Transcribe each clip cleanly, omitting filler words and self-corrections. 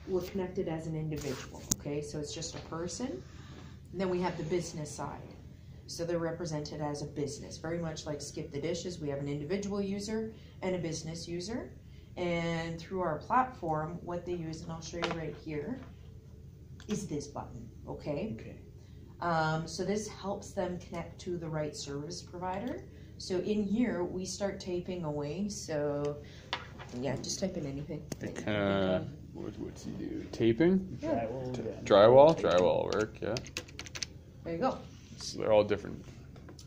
we're connected as an individual, okay? So it's just a person. And then we have the business side. So they're represented as a business, very much like Skip the Dishes. We have an individual user and a business user. And through our platform, what they use, and I'll show you right here, is this button, okay? So this helps them connect to the right service provider. So in here, we start typing away. So yeah, just type in anything. What's he do? Taping? Yeah. Drywall work, yeah. There you go. So they're all different.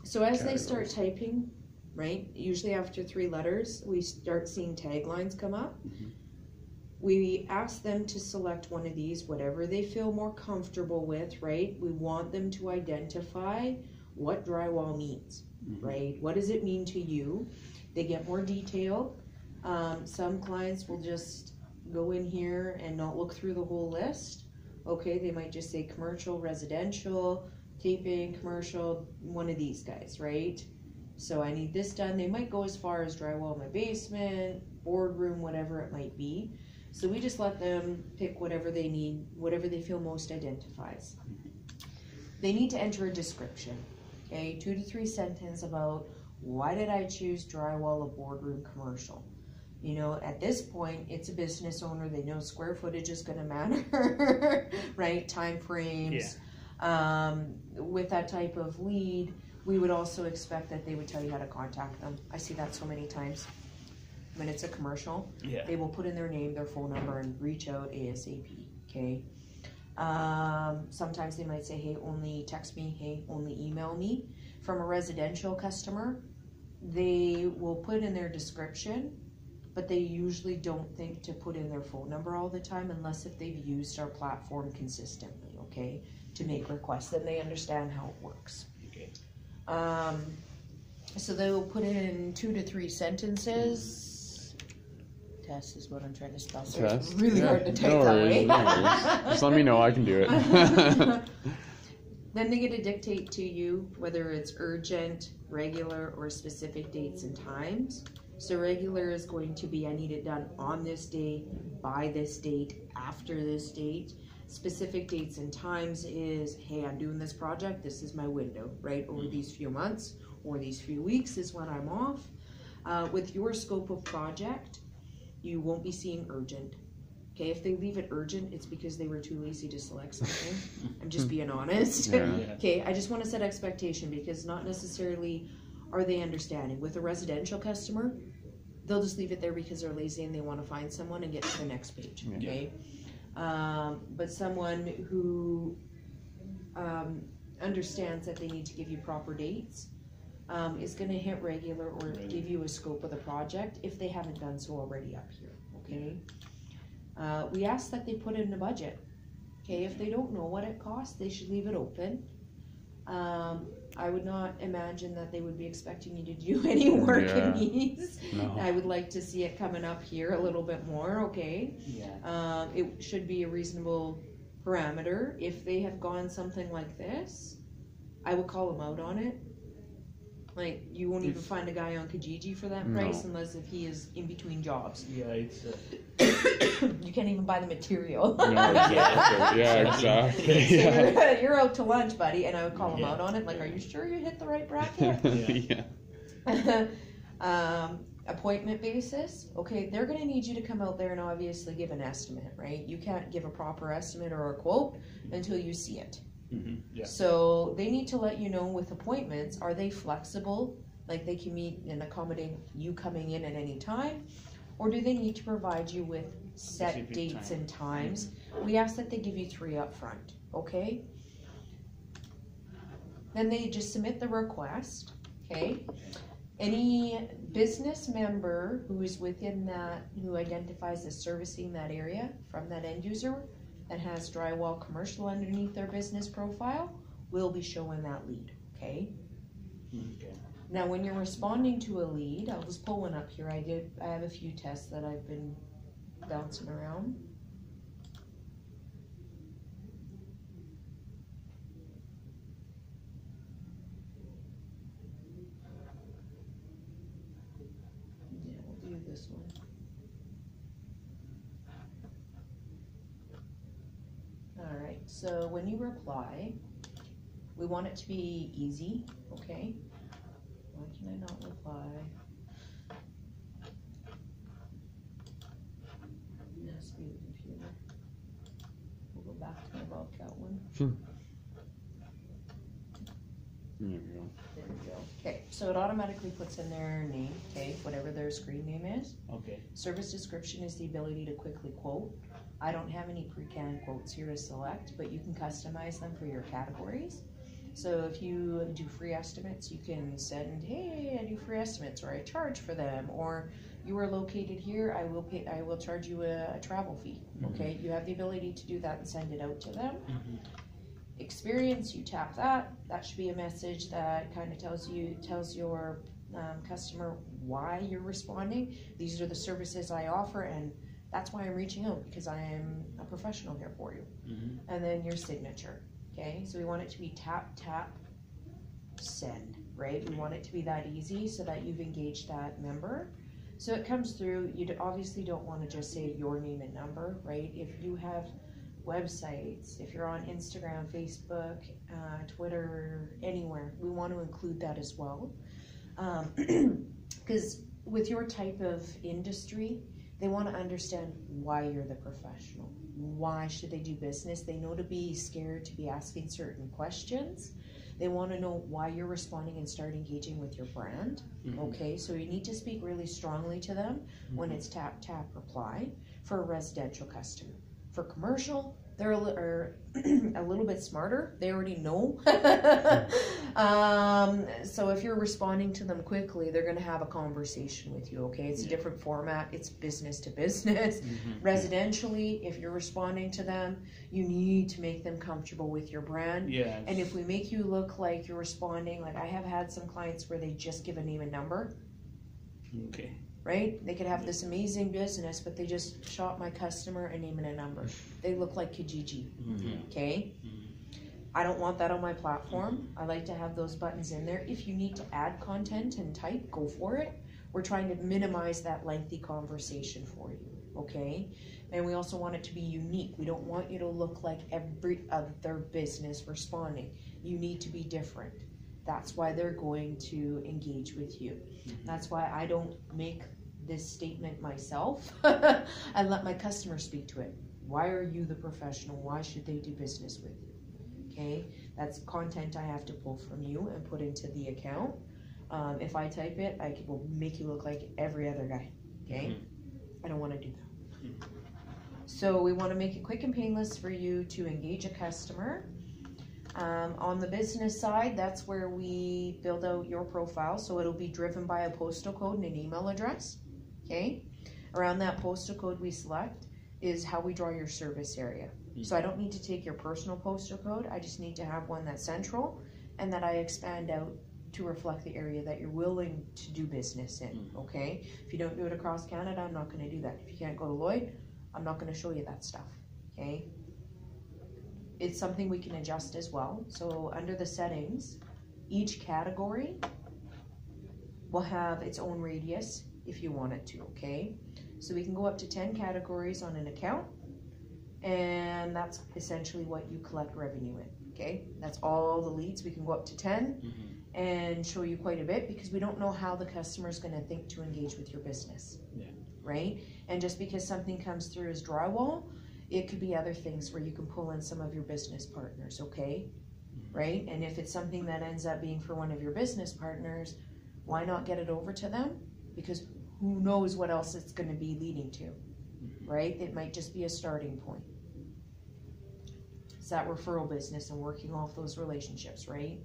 So as they start typing, right, usually after 3 letters, we start seeing taglines come up. We ask them to select one of these, whatever they feel more comfortable with, right? We want them to identify what drywall means, right? What does it mean to you? They get more detailed. Some clients will just go in here and not look through the whole list. Okay, they might just say commercial, residential, taping, commercial, one of these guys, right? So I need this done. They might go as far as drywall in my basement, boardroom, whatever it might be. So we just let them pick whatever they need, whatever they feel most identifies. They need to enter a description, okay? 2 to 3 sentences about why did I choose drywall, a boardroom, commercial? You know, at this point, it's a business owner. They know square footage is going to matter, right? Time frames. With that type of lead, we would also expect that they would tell you how to contact them. I see that so many times. When it's a commercial, they will put in their name, their phone number, and reach out ASAP, okay? Sometimes they might say, hey, only text me, hey, only email me. From a residential customer, they will put in their description, but they usually don't think to put in their phone number all the time unless if they've used our platform consistently, okay, to make requests. Then they understand how it works. Okay. So they will put in 2 to 3 sentences. Test is what I'm trying to spell. So it's really hard to type that way. No worries. Just let me know, I can do it. Then they get to dictate to you whether it's urgent, regular, or specific dates and times. So regular is going to be, I need it done on this day, by this date, after this date. Specific dates and times is, hey, I'm doing this project, this is my window, right? Over these few months or these few weeks is when I'm off. With your scope of project, you won't be seeing urgent. Okay, if they leave it urgent, it's because they were too lazy to select something. I'm just being honest. Okay, I just want to set expectation because not necessarily are they understanding. With a residential customer, they'll just leave it there because they're lazy and they want to find someone and get to the next page, okay? But someone who understands that they need to give you proper dates is going to hit regular or give you a scope of the project if they haven't done so already up here, okay? We ask that they put in a budget, okay? If they don't know what it costs, they should leave it open. I would not imagine that they would be expecting you to do any work in these. No. I would like to see it coming up here a little bit more, okay? It should be a reasonable parameter. If they have gone something like this, I would call them out on it. Like, you won't even find a guy on Kijiji for that price unless if he is in between jobs. Yeah, it's... You can't even buy the material. No, exactly. Yeah, exactly. So you're out to lunch, buddy, and I would call him out on it. Like, are you sure you hit the right bracket? Appointment basis. Okay, they're going to need you to come out there and obviously give an estimate, right? You can't give a proper estimate or a quote until you see it. So they need to let you know with appointments, are they flexible? Like they can meet and accommodate you coming in at any time? Or do they need to provide you with set dates and times? We ask that they give you 3 up front, okay? Then they just submit the request, okay? Any business member who is within that, who identifies as servicing that area from that end user that has drywall commercial underneath their business profile will be showing that lead, okay? Now, when you're responding to a lead, I'll just pull one up here. I have a few tests that I've been bouncing around. Yeah, we'll do this one. So when you reply, we want it to be easy, okay? Why can I not reply? It has to be the computer. We'll go back to my Bobcat one. There we go. There we go. Okay, so it automatically puts in their name, okay, whatever their screen name is. Okay. Service description is the ability to quickly quote. I don't have any pre-canned quotes here to select, but you can customize them for your categories. So if you do free estimates, you can send, hey, I do free estimates, or I charge for them, or you are located here, I will charge you a travel fee. Okay, you have the ability to do that and send it out to them. Experience, you tap that. That should be a message that kind of tells your customer why you're responding. These are the services I offer, and that's why I'm reaching out, because I am a professional here for you. And then your signature. Okay, so we want it to be tap, tap, send, right? We want it to be that easy so that you've engaged that member. So it comes through, you obviously don't want to just say your name and number, right? If you have websites, if you're on Instagram, Facebook, Twitter, anywhere, we want to include that as well. Because with your type of industry, they want to understand why you're the professional. Why should they do business? They know to be scared to be asking certain questions. They want to know why you're responding and start engaging with your brand. Okay, so you need to speak really strongly to them when it's tap, tap, reply for a residential customer. For commercial, they're a little bit smarter. They already know. So if you're responding to them quickly, they're going to have a conversation with you, okay? It's a different format. It's business to business. Residentially, if you're responding to them, you need to make them comfortable with your brand. Yes. And if we make you look like you're responding, like I have had some clients where they just give a name and number. Okay. Right? They could have this amazing business, but they just shot my customer a name and a number. They look like Kijiji. Okay? I don't want that on my platform. I like to have those buttons in there. If you need to add content and type, go for it. We're trying to minimize that lengthy conversation for you. Okay? And we also want it to be unique. We don't want you to look like every other business responding. You need to be different. That's why they're going to engage with you. That's why I don't make this statement myself. I let my customers speak to it. Why are you the professional? Why should they do business with you? Okay, that's content I have to pull from you and put into the account. If I type it, I will make you look like every other guy. Okay, I don't want to do that. So we want to make it quick and painless for you to engage a customer. On the business side, that's where we build out your profile. So it'll be driven by a postal code and an email address. Okay. Around that postal code we select is how we draw your service area. So I don't need to take your personal postal code. I just need to have one that's central and that I expand out to reflect the area that you're willing to do business in. Okay. If you don't do it across Canada, I'm not going to do that. If you can't go to Lloyd, I'm not going to show you that stuff. Okay. It's something we can adjust as well. So under the settings, each category will have its own radius if you want it to, okay? So we can go up to 10 categories on an account, and that's essentially what you collect revenue in, okay? That's all the leads. We can go up to 10 and show you quite a bit because we don't know how the customer is going to think to engage with your business, right? And just because something comes through as drywall, it could be other things where you can pull in some of your business partners, okay? Right? And if it's something that ends up being for one of your business partners, why not get it over to them? Because who knows what else it's going to be leading to, right? It might just be a starting point. It's that referral business and working off those relationships, right?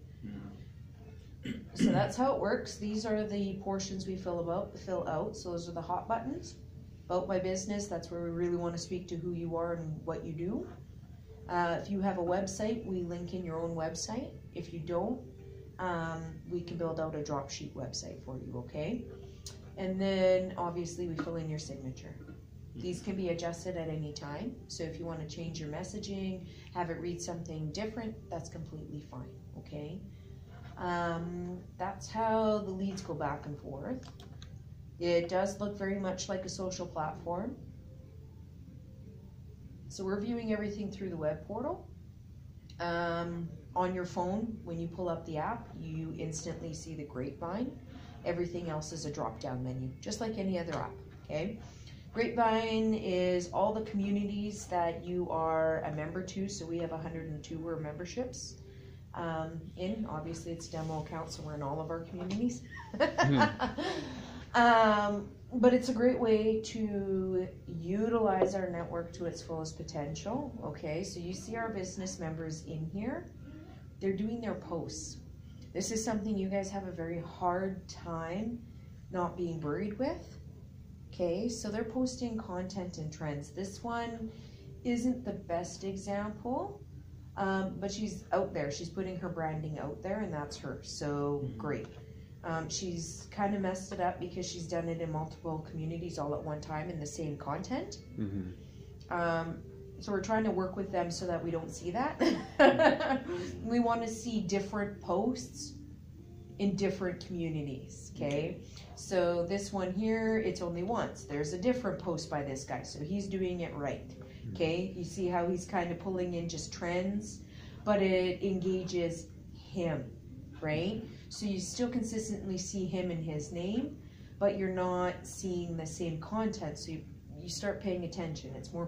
So that's how it works. These are the portions we fill out. So those are the hot buttons. About my business, that's where we really want to speak to who you are and what you do. If you have a website, we link in your own website. If you don't, we can build out a drop sheet website for you, okay? And then obviously we fill in your signature. These can be adjusted at any time. So if you want to change your messaging, have it read something different, that's completely fine, okay? That's how the leads go back and forth. It does look very much like a social platform. So we're viewing everything through the web portal. On your phone, when you pull up the app, you instantly see the Grapevine. Everything else is a drop-down menu, just like any other app, okay? Grapevine is all the communities that you are a member to, so we have 102 memberships obviously it's demo account, so we're in all of our communities. But it's a great way to utilize our network to its fullest potential, okay? So you see our business members in here, they're doing their posts. This is something you guys have a very hard time not being worried with. Okay, so they're posting content and trends. This one isn't the best example, but she's out there. She's putting her branding out there, and that's her. So great. She's kind of messed it up because she's done it in multiple communities all at one time in the same content. So we're trying to work with them so that we don't see that. We want to see different posts in different communities, okay? So this one here, it's only once. There's a different post by this guy, so he's doing it right, okay? You see how he's kind of pulling in just trends, but it engages him, right? So you still consistently see him and his name, but you're not seeing the same content, so you start paying attention. It's more